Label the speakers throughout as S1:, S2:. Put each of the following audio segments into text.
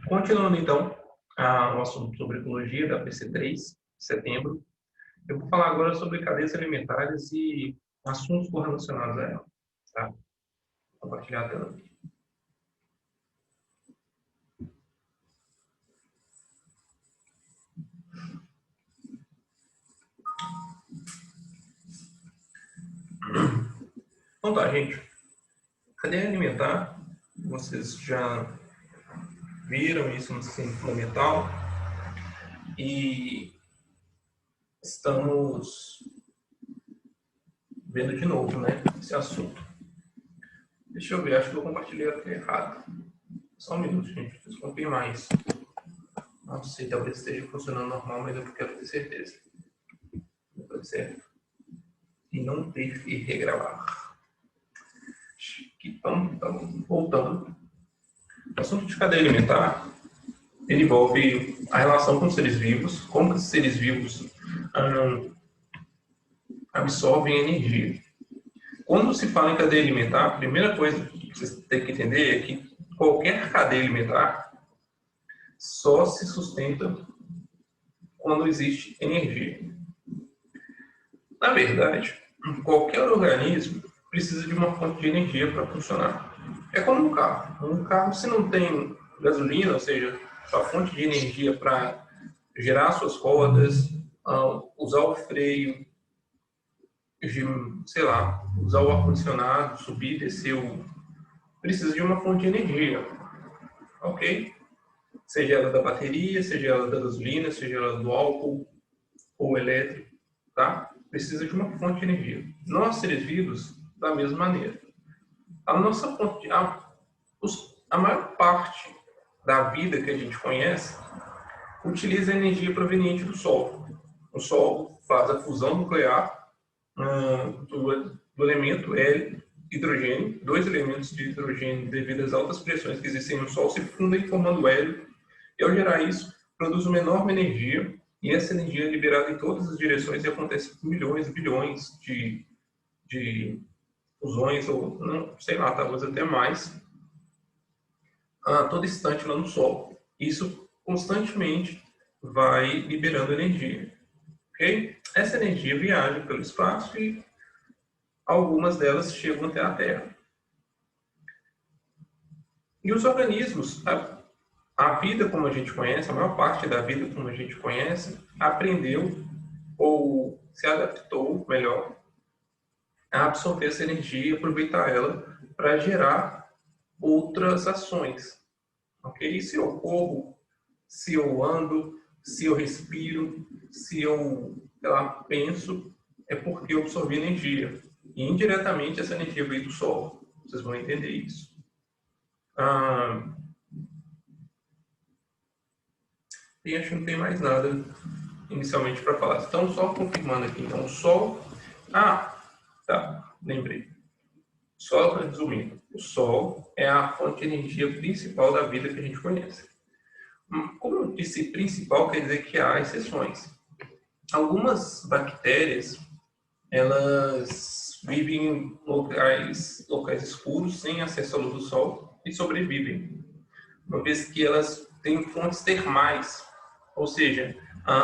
S1: Continuando, então, o assunto sobre ecologia da PC3, setembro, eu vou falar agora sobre cadeias alimentares e assuntos correlacionados a ela. Tá? Vou compartilhar a tela aqui. Então tá, gente. Cadeia alimentar, vocês já viram isso no ensino fundamental e estamos vendo de novo, né, esse assunto. Deixa eu ver, acho que eu compartilhei até errado. Só um minuto, gente, preciso confirmar isso. Não sei, talvez esteja funcionando normal, mas eu quero ter certeza. Não certo. E não ter que regravar. Então, voltando. O assunto de cadeia alimentar, ele envolve a relação com os seres vivos, como que os seres vivos absorvem energia. Quando se fala em cadeia alimentar, a primeira coisa que vocês têm que entender é que qualquer cadeia alimentar só se sustenta quando existe energia. Na verdade, qualquer organismo precisa de uma fonte de energia para funcionar. É como um carro. Um carro, se não tem gasolina, ou seja, a fonte de energia para gerar suas rodas, usar o freio, sei lá, usar o ar-condicionado, subir, descer, precisa de uma fonte de energia. Ok? Seja ela da bateria, seja ela da gasolina, seja ela do álcool ou elétrico, tá? Precisa de uma fonte de energia. Nós, seres vivos, da mesma maneira. A nossa fonte, a maior parte da vida que a gente conhece utiliza a energia proveniente do Sol. O Sol faz a fusão nuclear do elemento hélio, hidrogênio, dois elementos de hidrogênio devido às altas pressões que existem no Sol se fundem formando hélio, e ao gerar isso, produz uma enorme energia, e essa energia é liberada em todas as direções e acontece com milhões, bilhões de fusões, ou não, sei lá, talvez até mais, a todo instante lá no Sol. Isso constantemente vai liberando energia. Okay? Essa energia viaja pelo espaço e algumas delas chegam até a Terra. E os organismos, a vida como a gente conhece, a maior parte da vida como a gente conhece, aprendeu ou se adaptou, melhor, a absorver essa energia e aproveitar ela para gerar outras ações. Ok? Se eu corro, se eu ando, se eu respiro, se eu, sei lá, penso, é porque eu absorvi energia. E indiretamente essa energia veio do Sol. Vocês vão entender isso. E acho que não tem mais nada inicialmente para falar. Então, só confirmando aqui. Então, o Sol... tá, lembrei. Só resumindo. O Sol é a fonte de energia principal da vida que a gente conhece. Como eu disse principal, quer dizer que há exceções. Algumas bactérias, elas vivem em locais escuros, sem acesso à luz do Sol, e sobrevivem. Uma vez que elas têm fontes termais, ou seja,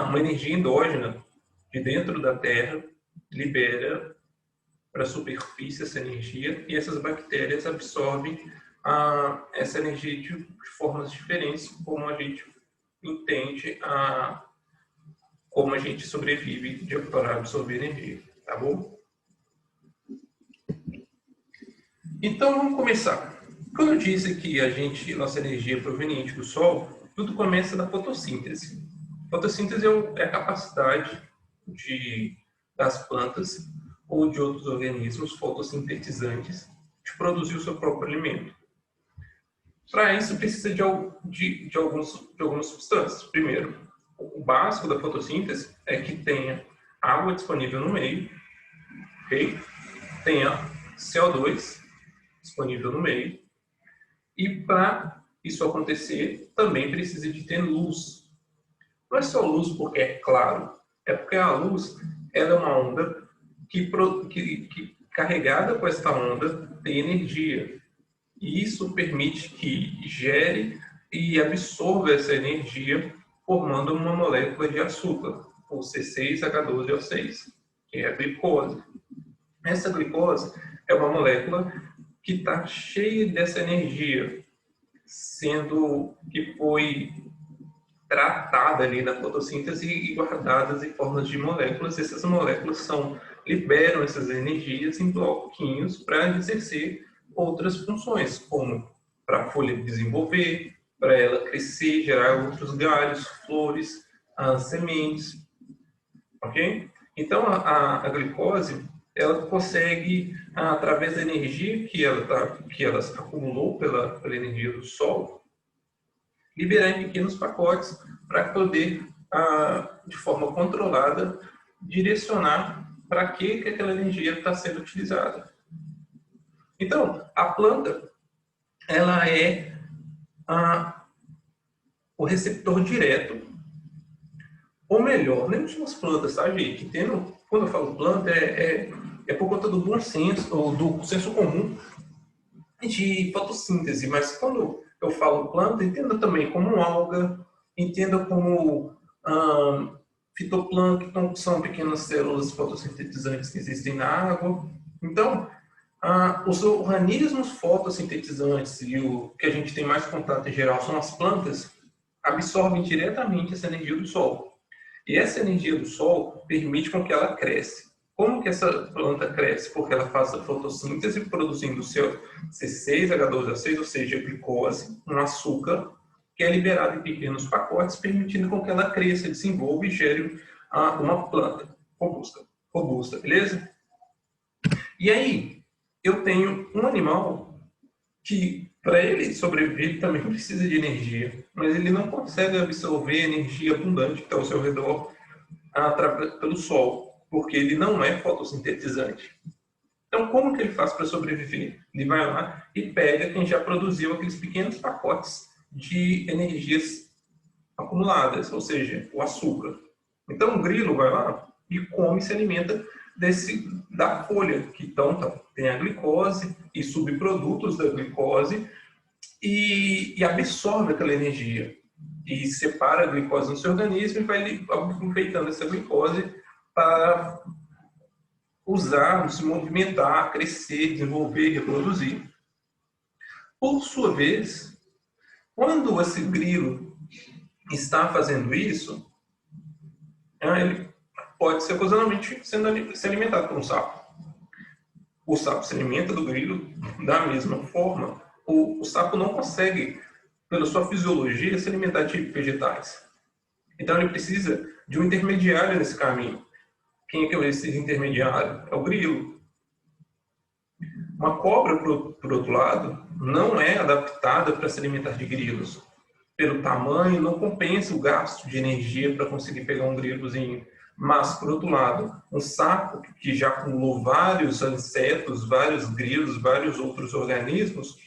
S1: uma energia endógena de dentro da Terra libera para a superfície essa energia, e essas bactérias absorvem essa energia de formas diferentes, como a gente entende como a gente sobrevive para absorver energia, tá bom? Então vamos começar. Quando eu disse que nossa energia é proveniente do Sol, tudo começa da fotossíntese. Fotossíntese é a capacidade das plantas ou de outros organismos fotossintetizantes de produzir o seu próprio alimento. Para isso precisa de algumas substâncias. Primeiro, o básico da fotossíntese é que tenha água disponível no meio, ok? Tenha CO2 disponível no meio, e para isso acontecer também precisa de ter luz. Não é só luz porque é claro, é porque a luz ela é uma onda que carregada com essa onda tem energia. E isso permite que gere e absorve essa energia formando uma molécula de açúcar, o C6H12O6, que é a glicose. Essa glicose é uma molécula que está cheia dessa energia, sendo que foi tratada ali na fotossíntese e guardadas em formas de moléculas. Essas moléculas liberam essas energias em bloquinhos para exercer outras funções, como para a folha desenvolver, para ela crescer, gerar outros galhos, flores, as sementes, ok? Então a glicose ela consegue, através da energia que ela acumulou pela energia do sol, liberar em pequenos pacotes para poder, de forma controlada, direcionar para que aquela energia está sendo utilizada. Então, a planta ela é o receptor direto, ou melhor, nem são as plantas, tá, gente? Quando eu falo planta, é por conta do bom senso, ou do senso comum de fotossíntese, mas quando eu falo planta, entenda também como alga, entenda como fitoplâncton, que são pequenas células fotossintetizantes que existem na água. Então, os organismos fotossintetizantes e o que a gente tem mais contato em geral são as plantas, absorvem diretamente essa energia do sol. E essa energia do sol permite com que ela cresça. Como que essa planta cresce? Porque ela faz a fotossíntese produzindo o seu C6H12O6, ou seja, glicose, um açúcar, que é liberado em pequenos pacotes, permitindo com que ela cresça, desenvolva e gere uma planta robusta, beleza? E aí, eu tenho um animal que, para ele sobreviver, também precisa de energia, mas ele não consegue absorver a energia abundante que está ao seu redor pelo sol, porque ele não é fotossintetizante. Então, como que ele faz para sobreviver? Ele vai lá e pega quem já produziu aqueles pequenos pacotes de energias acumuladas, ou seja, o açúcar. Então, o grilo vai lá e come e se alimenta da folha, que então tem a glicose e subprodutos da glicose, e absorve aquela energia. E separa a glicose no seu organismo e vai aproveitando essa glicose para usar, se movimentar, crescer, desenvolver, reproduzir. Por sua vez, quando esse grilo está fazendo isso, ele pode ser ocasionalmente se alimentado por um sapo. O sapo se alimenta do grilo da mesma forma. O sapo não consegue, pela sua fisiologia, se alimentar de vegetais. Então ele precisa de um intermediário nesse caminho. Quem é que é esse intermediário? É o grilo. Uma cobra, por outro lado, não é adaptada para se alimentar de grilos. Pelo tamanho, não compensa o gasto de energia para conseguir pegar um grilozinho. Mas, por outro lado, um sapo que já acumulou vários insetos, vários grilos, vários outros organismos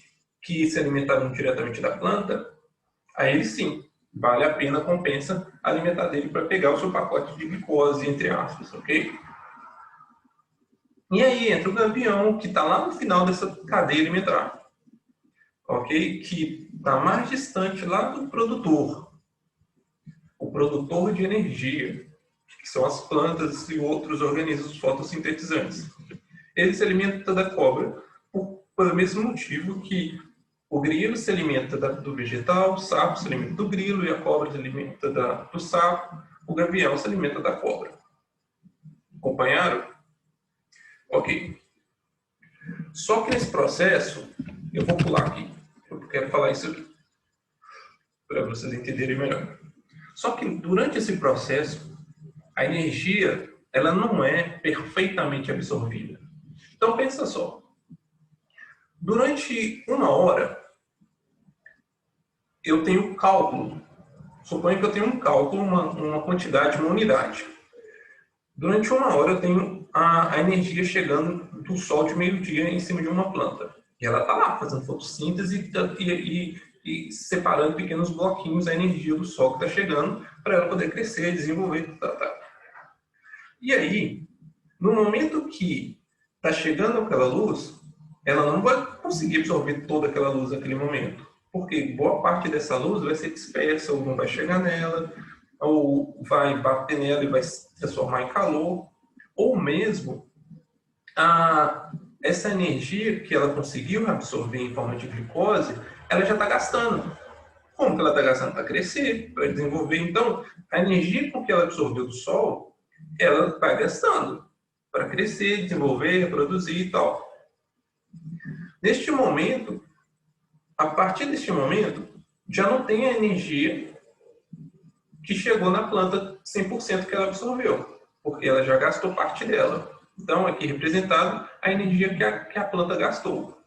S1: que se alimentaram diretamente da planta, aí ele sim, vale a pena, compensa alimentar dele para pegar o seu pacote de glicose, entre aspas, ok? E aí entra o gavião, que está lá no final dessa cadeia alimentar, ok? Que está mais distante lá do produtor, o produtor de energia, que são as plantas e outros organismos fotossintetizantes. Ele se alimenta da cobra pelo mesmo motivo que o grilo se alimenta do vegetal, o sapo se alimenta do grilo e a cobra se alimenta do sapo, o gavião se alimenta da cobra. Acompanharam? Ok. Só que nesse processo, eu vou pular aqui, eu quero falar isso aqui, para vocês entenderem melhor. Só que durante esse processo, a energia ela não é perfeitamente absorvida. Então pensa só, durante 1 hora, eu tenho cálculo. Suponha que eu tenho um cálculo, uma quantidade, uma unidade. Durante 1 hora eu tenho a energia chegando do sol de meio-dia em cima de uma planta. E ela está lá fazendo fotossíntese e separando pequenos bloquinhos a energia do sol que está chegando para ela poder crescer, desenvolver. E aí, no momento que está chegando aquela luz, ela não vai conseguir absorver toda aquela luz naquele momento. porque boa parte dessa luz vai ser dispersa, ou não vai chegar nela, ou vai bater nela e vai se transformar em calor, ou mesmo essa energia que ela conseguiu absorver em forma de glicose, ela já está gastando. Como que ela está gastando? Para crescer, para desenvolver. Então, a energia com que ela absorveu do sol, ela vai gastando para crescer, desenvolver, reproduzir e tal. Neste momento, a partir deste momento, já não tem a energia que chegou na planta 100% que ela absorveu, porque ela já gastou parte dela. Então, aqui representado a energia que a planta gastou.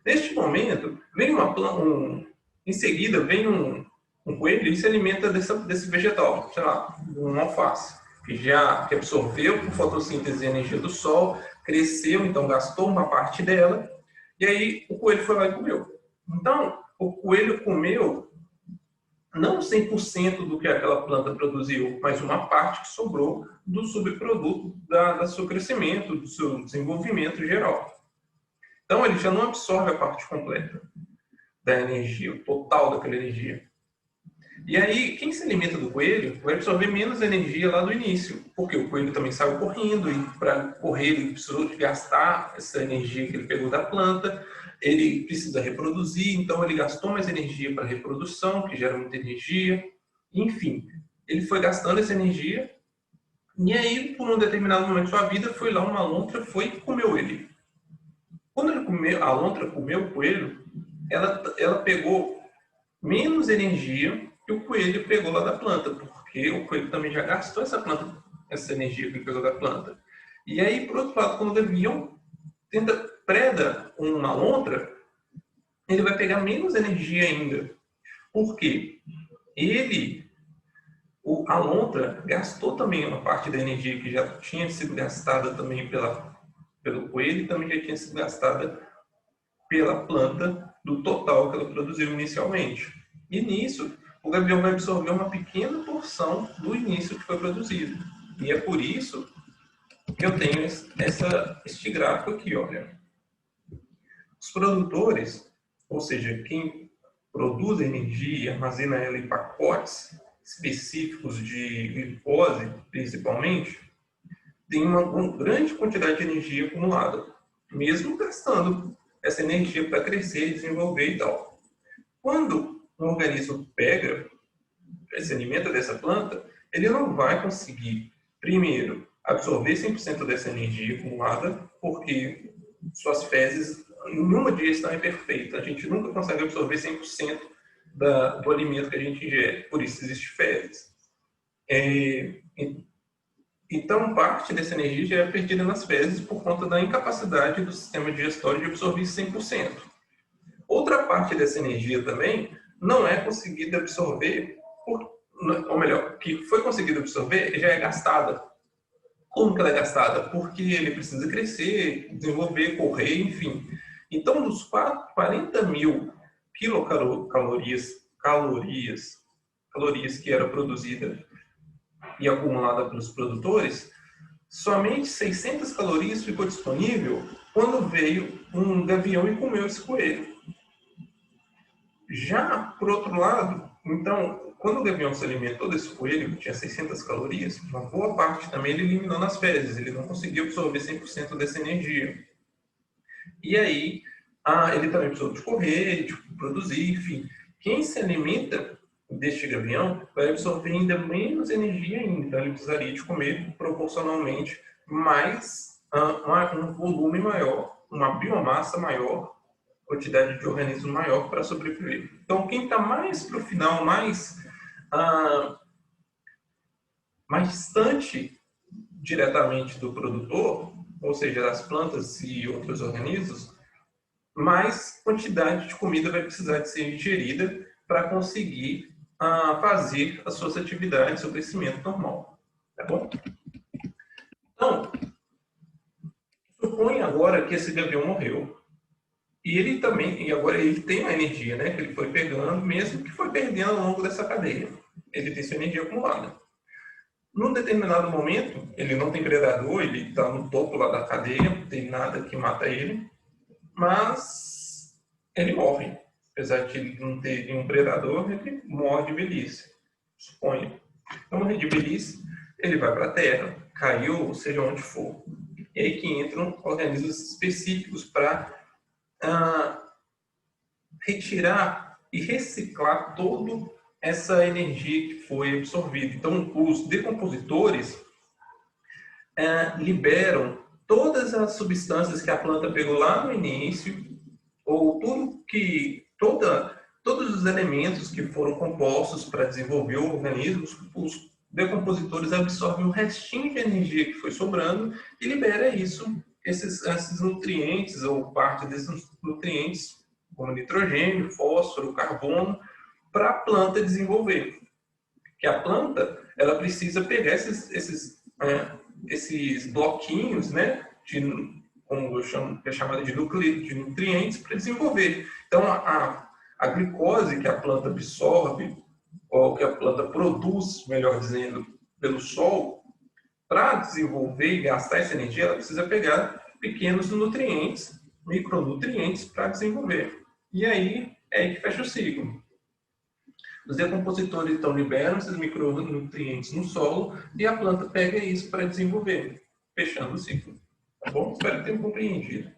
S1: Neste momento, vem em seguida, vem um coelho e se alimenta desse vegetal, sei lá, um alface, que absorveu por fotossíntese a energia do sol, cresceu, então gastou uma parte dela, e aí o coelho foi lá e comeu. Então, o coelho comeu não 100% do que aquela planta produziu, mas uma parte que sobrou do subproduto do seu crescimento, do seu desenvolvimento geral. Então, ele já não absorve a parte completa da energia, o total daquela energia. E aí, quem se alimenta do coelho vai absorver menos energia lá do início, porque o coelho também saiu correndo, e para correr ele precisou gastar essa energia que ele pegou da planta, ele precisa reproduzir, então ele gastou mais energia para a reprodução, que gera muita energia. Enfim, ele foi gastando essa energia, e aí, por um determinado momento da sua vida, foi lá uma lontra, foi e comeu ele. Quando a lontra comeu o coelho, ela pegou menos energia que o coelho pegou lá da planta, porque o coelho também já gastou essa energia que ele pegou da planta. E aí, por outro lado, quando o gavião preda uma lontra, ele vai pegar menos energia ainda. Por quê? A lontra gastou também uma parte da energia que já tinha sido gastada também pelo coelho e também já tinha sido gastada pela planta do total que ela produziu inicialmente. E nisso, o gavião vai absorver uma pequena porção do início que foi produzido. E é por isso que eu tenho este gráfico aqui, olha. Os produtores, ou seja, quem produz energia e armazena ela em pacotes específicos de glicose, principalmente, tem uma grande quantidade de energia acumulada, mesmo gastando essa energia para crescer, desenvolver e tal. Quando um organismo se alimenta dessa planta, ele não vai conseguir, primeiro, absorver 100% dessa energia acumulada, porque suas fezes, nenhuma digestão é perfeita. A gente nunca consegue absorver 100% do alimento que a gente ingere, por isso existe fezes. Então, parte dessa energia já é perdida nas fezes por conta da incapacidade do sistema digestório de absorver 100%. Outra parte dessa energia também não é conseguida absorver, ou melhor, que foi conseguida absorver já é gastada. Como que ela é gastada? Porque ele precisa crescer, desenvolver, correr, enfim. Então, dos 40 mil quilocalorias que era produzida e acumulada pelos produtores, somente 600 calorias ficou disponível quando veio um gavião e comeu esse coelho. Já, por outro lado, então, quando o gavião se alimentou desse coelho, que tinha 600 calorias, uma boa parte também ele eliminou nas fezes, ele não conseguiu absorver 100% dessa energia. E aí, ele também precisou de correr, de produzir, enfim. Quem se alimenta deste gavião vai absorver ainda menos energia ainda, então ele precisaria de comer proporcionalmente mais, um volume maior, uma biomassa maior, quantidade de organismos maior para sobreviver. Então, quem está mais para o final, mais distante diretamente do produtor, ou seja, das plantas e outros organismos, mais quantidade de comida vai precisar de ser ingerida para conseguir fazer as suas atividades, seu crescimento normal. Tá bom? Então, suponha agora que esse gavião morreu. E agora ele tem a energia, né, que ele foi pegando, mesmo que foi perdendo ao longo dessa cadeia. Ele tem sua energia acumulada. Num determinado momento, ele não tem predador, ele está no topo lá da cadeia, não tem nada que mata ele, mas ele morre. apesar de ele não ter nenhum predador, ele morre de velhice, suponha. Então, morrer de velhice, ele vai para a terra, caiu, ou seja, onde for. E aí que entram organismos específicos para retirar e reciclar toda essa energia que foi absorvida. Então, os decompositores liberam todas as substâncias que a planta pegou lá no início, ou todos os elementos que foram compostos para desenvolver o organismo, os decompositores absorvem o restinho de energia que foi sobrando e libera esses nutrientes ou parte desses nutrientes, como nitrogênio, fósforo, carbono, para a planta desenvolver. Que a planta ela precisa pegar esses bloquinhos, né, como eu chamo, que é chamada de nutrientes, para desenvolver. Então, a glicose que a planta absorve, ou que a planta produz, melhor dizendo, pelo sol, para desenvolver e gastar essa energia, ela precisa pegar pequenos nutrientes, micronutrientes, para desenvolver. E aí é aí que fecha o ciclo. Os decompositores então liberam esses micronutrientes no solo e a planta pega isso para desenvolver, fechando o ciclo. Tá bom? Espero que tenham compreendido.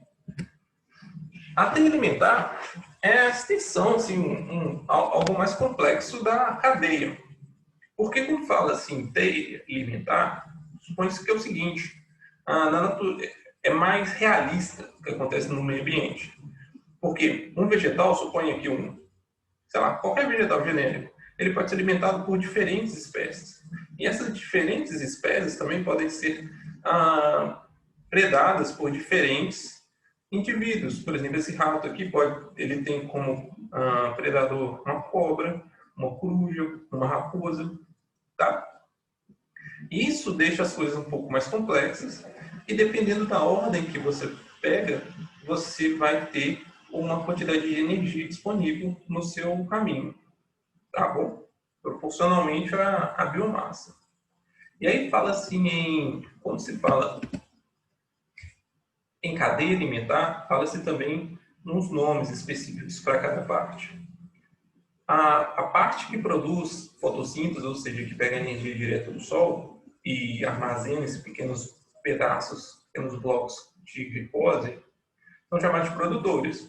S1: A cadeia alimentar é a extensão, assim, algo mais complexo da cadeia. Porque quando fala assim, cadeia alimentar, supõe-se que é o seguinte, é mais realista o que acontece no meio ambiente. Porque um vegetal, suponha que qualquer vegetal genérico, ele pode ser alimentado por diferentes espécies. E essas diferentes espécies também podem ser predadas por diferentes indivíduos. Por exemplo, esse rato aqui ele tem como predador uma cobra, uma coruja, uma raposa, tá? Isso deixa as coisas um pouco mais complexas e dependendo da ordem que você pega, você vai ter uma quantidade de energia disponível no seu caminho, tá bom? Proporcionalmente à biomassa. E aí fala assim, quando se fala em cadeia alimentar, fala-se também nos nomes específicos para cada parte. A parte que produz fotossíntese, ou seja, que pega energia direto do sol e armazena esses pequenos pedaços, pequenos blocos de glicose, são chamados de produtores.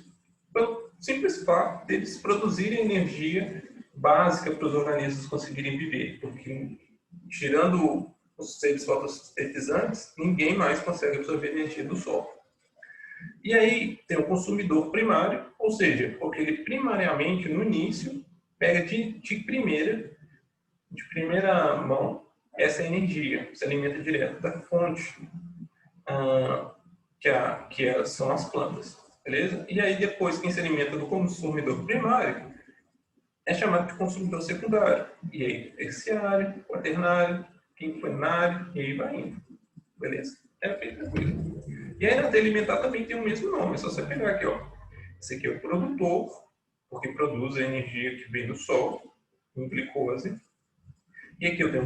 S1: Pelo simples fato deles produzirem energia básica para os organismos conseguirem viver, porque tirando os seres fotossintetizantes, ninguém mais consegue absorver energia do sol. E aí tem o consumidor primário, ou seja, porque ele primariamente no início pega de primeira mão essa energia, se alimenta direto da fonte, que são as plantas, beleza? E aí depois quem se alimenta do consumidor primário é chamado de consumidor secundário, e aí terciário, quaternário, quinquenário, e aí vai indo, beleza? É bem tranquilo. E aí na cadeia alimentar também tem o mesmo nome, é só você pegar aqui, ó. Esse aqui é o produtor, porque produz a energia que vem do sol, em glicose. E aqui eu tenho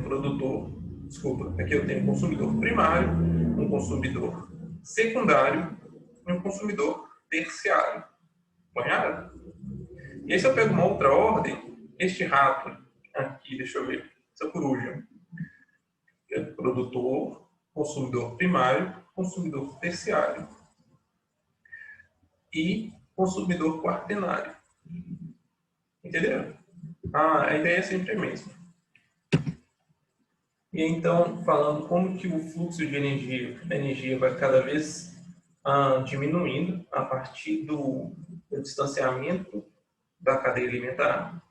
S1: aqui eu tenho um consumidor primário, um consumidor secundário e um consumidor terciário. Acompanharam? E aí se eu pego uma outra ordem, este rato aqui, deixa eu ver, essa coruja, é produtor, consumidor primário, consumidor terciário e consumidor quaternário. Entenderam? A ideia é sempre a mesma. E então, falando como que o fluxo de energia vai cada vez diminuindo a partir do distanciamento da cadeia alimentar.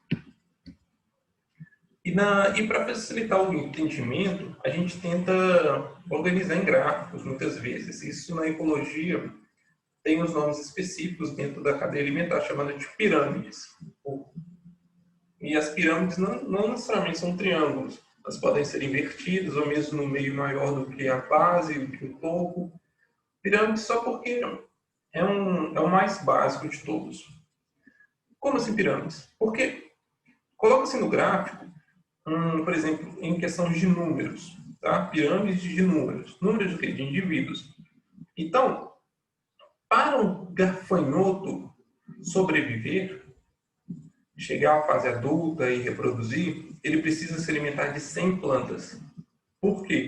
S1: E para facilitar o entendimento, a gente tenta organizar em gráficos, muitas vezes. Isso na ecologia tem os nomes específicos dentro da cadeia alimentar, chamada de pirâmides. E as pirâmides não necessariamente são triângulos. Elas podem ser invertidas, ou mesmo no meio maior do que a base, do que o topo. Pirâmide só porque é o mais básico de todos. Como assim pirâmides? Porque coloca-se no gráfico, por exemplo, em questão de números, tá? Pirâmides de números. Números do quê? De indivíduos. Então, para um gafanhoto sobreviver, chegar à fase adulta e reproduzir, ele precisa se alimentar de 100 plantas. Por quê?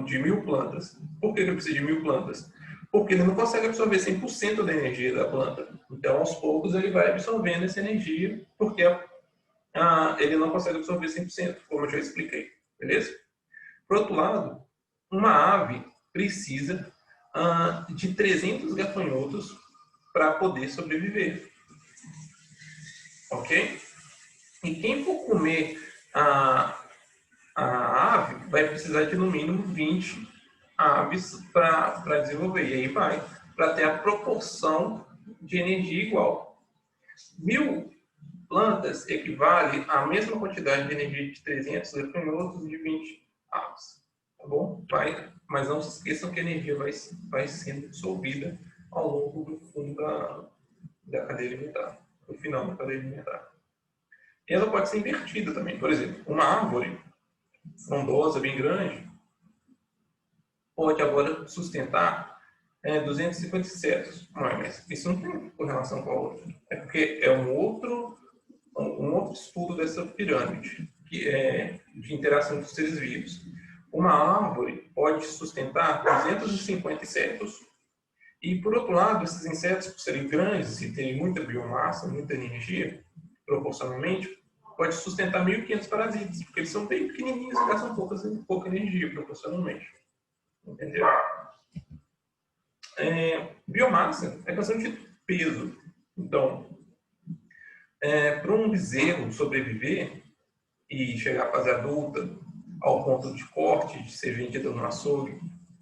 S1: De 1000 plantas. Por que ele precisa de 1000 plantas? Porque ele não consegue absorver 100% da energia da planta. Então, aos poucos, ele vai absorvendo essa energia, porque ele não consegue absorver 100%, como eu já expliquei. Beleza? Por outro lado, uma ave precisa de 300 gafanhotos para poder sobreviver. Ok? E quem for comer a ave vai precisar de no mínimo 20 aves para desenvolver. E aí vai para ter a proporção de energia igual. 1000 plantas equivale à mesma quantidade de energia de 300 gafanhotos e de 20 aves. Tá bom? Mas não se esqueçam que a energia vai sendo dissolvida ao longo do fundo da cadeia alimentar, no final da cadeia alimentar. E ela pode ser invertida também. Por exemplo, uma árvore frondosa, bem grande, pode agora sustentar 250 insetos. Mas isso não tem correlação com a outra. É porque é um outro estudo dessa pirâmide, que é de interação dos seres vivos. Uma árvore pode sustentar 250 insetos. E, por outro lado, esses insetos, por serem grandes e terem muita biomassa, muita energia, proporcionalmente, pode sustentar 1.500 parasitas, porque eles são bem pequenininhos e gastam pouca energia, proporcionalmente. Entendeu? Biomassa é questão de peso. Então, para um bezerro sobreviver e chegar à fase adulta, ao ponto de corte, de ser vendido no açougue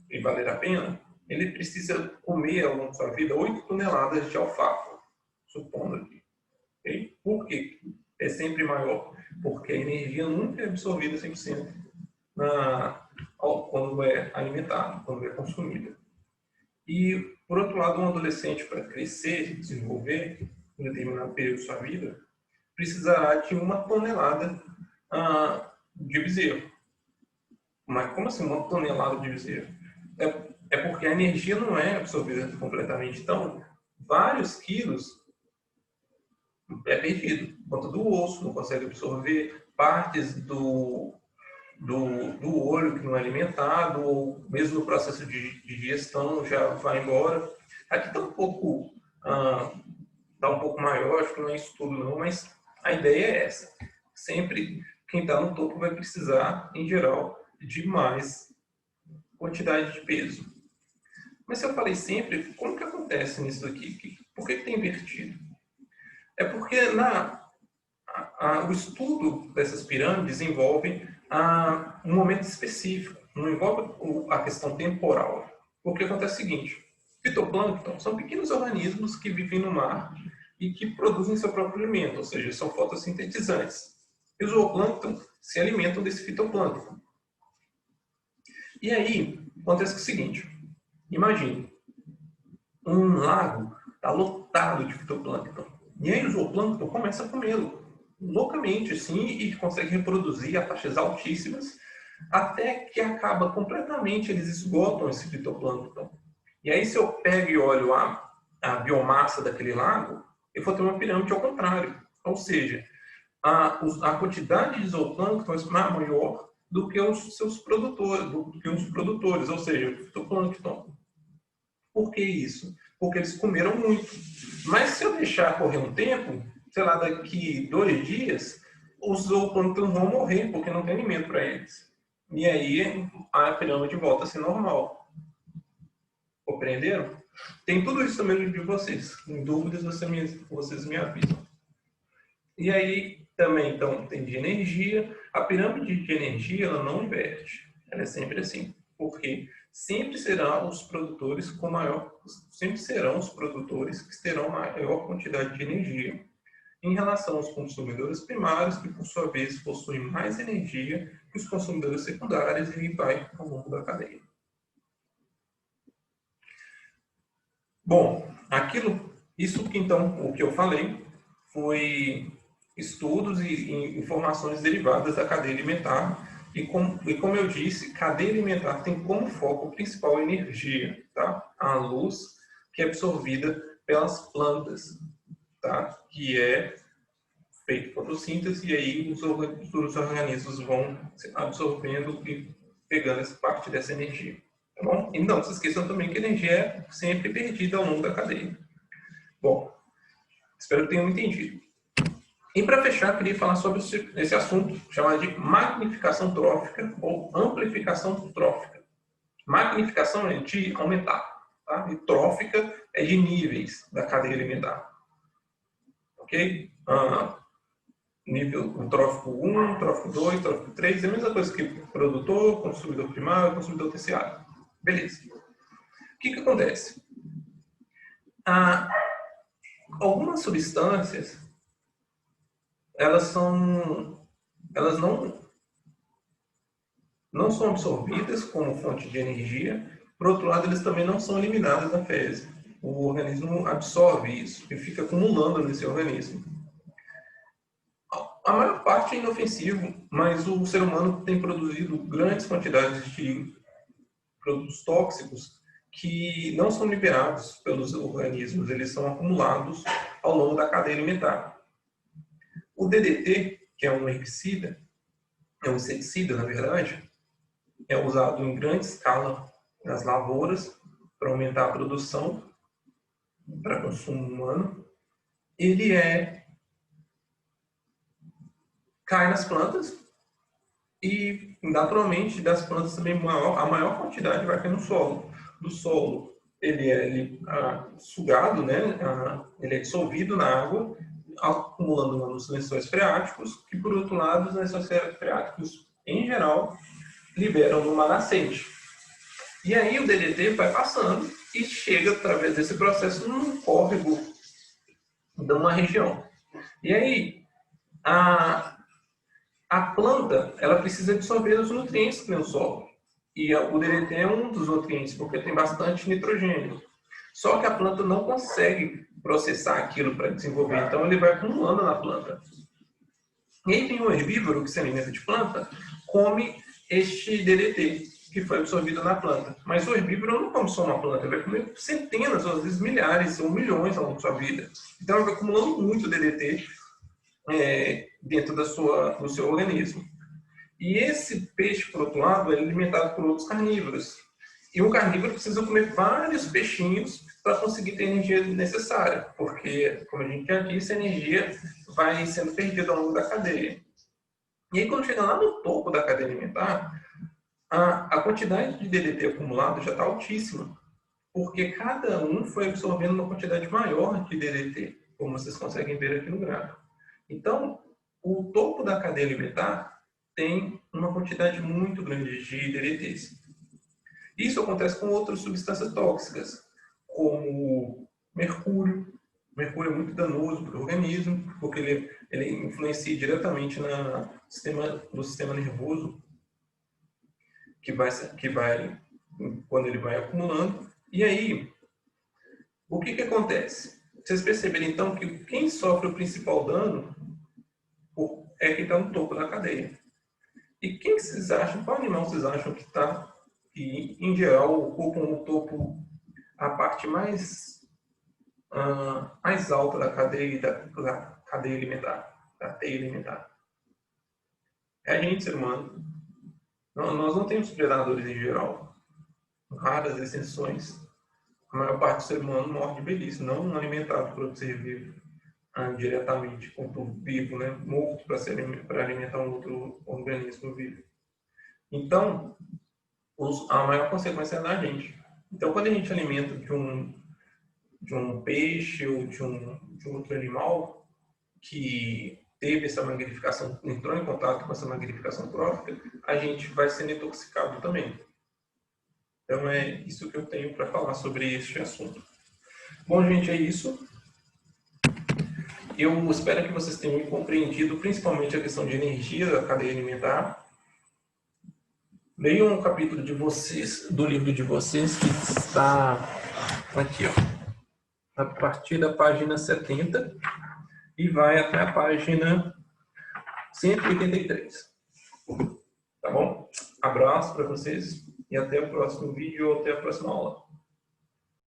S1: e valer a pena, ele precisa comer ao longo da sua vida 8 toneladas de alfafa, supondo aqui. Okay? Por quê? É sempre maior? Porque a energia nunca é absorvida 100% quando é alimentada, quando é consumida. E, por outro lado, um adolescente, para crescer, desenvolver, em determinado período de sua vida, precisará de 1 tonelada de bezerro. Mas como assim 1 tonelada de bezerro? É porque a energia não é absorvida completamente. Então, vários quilos é perdido. Por conta do osso, não consegue absorver partes do olho que não é alimentado, ou mesmo no processo de digestão já vai embora. Aqui está um pouco maior, acho que não é isso tudo não, mas a ideia é essa. Sempre quem está no topo vai precisar, em geral, de mais quantidade de peso. Mas se eu falei sempre, como que acontece nisso aqui? Por que tem invertido? É porque o estudo dessas pirâmides envolve um momento específico, não envolve a questão temporal. Porque acontece o seguinte, fitoplâncton são pequenos organismos que vivem no mar e que produzem seu próprio alimento, ou seja, são fotossintetizantes. E os zooplâncton se alimentam desse fitoplâncton. E aí, acontece o seguinte, imagine, um lago está lotado de fitoplâncton. E aí o zooplâncton começa a comê-lo loucamente, assim, e consegue reproduzir a taxas altíssimas, até que acaba completamente, eles esgotam esse fitoplâncton. E aí, se eu pego e olho a biomassa daquele lago, eu vou ter uma pirâmide ao contrário. Ou seja, a quantidade de zooplâncton é maior do que os seus produtores, ou seja, o fitoplâncton. Por que isso? Porque eles comeram muito. Mas se eu deixar correr um tempo, sei lá, daqui 2 dias, os zooplânctons vão morrer, porque não tem alimento para eles. E aí a pirâmide volta a ser normal. Compreenderam? Tem tudo isso também de vocês. Em dúvidas, vocês me avisam. E aí também, então, tem de energia. A pirâmide de energia, ela não inverte. Ela é sempre assim. Porque sempre serão os produtores que terão maior quantidade de energia em relação aos consumidores primários, que por sua vez possuem mais energia que os consumidores secundários, e vai ao longo da cadeia. Bom, isso que então, o que eu falei foi estudos e informações derivadas da cadeia alimentar. E como eu disse, cadeia alimentar tem como foco principal a energia, tá? A luz que é absorvida pelas plantas, tá? Que é feito fotossíntese e aí os organismos vão absorvendo e pegando essa parte dessa energia. Tá bom? E não se esqueçam também que a energia é sempre perdida ao longo da cadeia. Bom, espero que tenham entendido. E para fechar, eu queria falar sobre esse assunto chamado de magnificação trófica ou amplificação trófica. Magnificação é de aumentar, tá? E trófica é de níveis da cadeia alimentar. Ok? Nível trófico 1, trófico 2, trófico 3, é a mesma coisa que produtor, consumidor primário, consumidor terciário. Beleza. O que acontece? Algumas substâncias, elas não são absorvidas como fonte de energia. Por outro lado, eles também não são eliminadas da fezes. O organismo absorve isso e fica acumulando nesse organismo. A maior parte é inofensivo, mas o ser humano tem produzido grandes quantidades de produtos tóxicos que não são liberados pelos organismos, eles são acumulados ao longo da cadeia alimentar. O DDT, que é um herbicida, é um inseticida, na verdade, é usado em grande escala nas lavouras para aumentar a produção para consumo humano. Ele cai nas plantas e, naturalmente, das plantas também a maior quantidade vai cair no solo. Do solo, ele é sugado, né? Ele é dissolvido na água, acumulando nos lençóis freáticos, que, por outro lado, os lençóis freáticos, em geral, liberam numa nascente. E aí o DDT vai passando e chega, através desse processo, num córrego de uma região. E aí, a planta, ela precisa absorver os nutrientes que tem no solo. E o DDT é um dos nutrientes, porque tem bastante nitrogênio. Só que a planta não consegue processar aquilo para desenvolver, então ele vai acumulando na planta. E aí tem um herbívoro que se alimenta de planta, come este DDT, que foi absorvido na planta. Mas o herbívoro não come só uma planta, ele vai comer centenas, ou às vezes milhares ou milhões ao longo da sua vida. Então ele vai acumulando muito DDT dentro do seu organismo. E esse peixe, por outro lado, é alimentado por outros carnívoros. E um carnívoro precisa comer vários peixinhos para conseguir ter a energia necessária, porque, como a gente já disse, a energia vai sendo perdida ao longo da cadeia. E aí, quando chega lá no topo da cadeia alimentar, a quantidade de DDT acumulado já está altíssima, porque cada um foi absorvendo uma quantidade maior de DDT, como vocês conseguem ver aqui no gráfico. Então, o topo da cadeia alimentar tem uma quantidade muito grande de DDTs. Isso acontece com outras substâncias tóxicas, como mercúrio. O mercúrio é muito danoso para o organismo, porque ele influencia diretamente no sistema nervoso, que vai quando ele vai acumulando. E aí, o que acontece? Vocês perceberam, então, que quem sofre o principal dano é quem está no topo da cadeia. E quem vocês acham, qual animal vocês acham que em geral, ocupam no topo a parte mais alta da cadeia alimentar, da teia alimentar? É a gente, ser humano. Nós não temos predadores em geral. Raras exceções. A maior parte do ser humano morre de velhice, não alimentado por outro ser vivo diretamente, como vivo, né? Morto para alimentar um outro organismo vivo. Então, a maior consequência é da gente. Então, quando a gente alimenta de um peixe ou de um outro animal que teve essa magnificação, entrou em contato com essa magnificação trófica, a gente vai sendo intoxicado também. Então, é isso que eu tenho para falar sobre este assunto. Bom, gente, é isso. Eu espero que vocês tenham compreendido principalmente a questão de energia da cadeia alimentar. Leiam um capítulo do livro de vocês, que está aqui, ó, a partir da página 70 e vai até a página 183. Tá bom? Abraço para vocês e até o próximo vídeo ou até a próxima aula.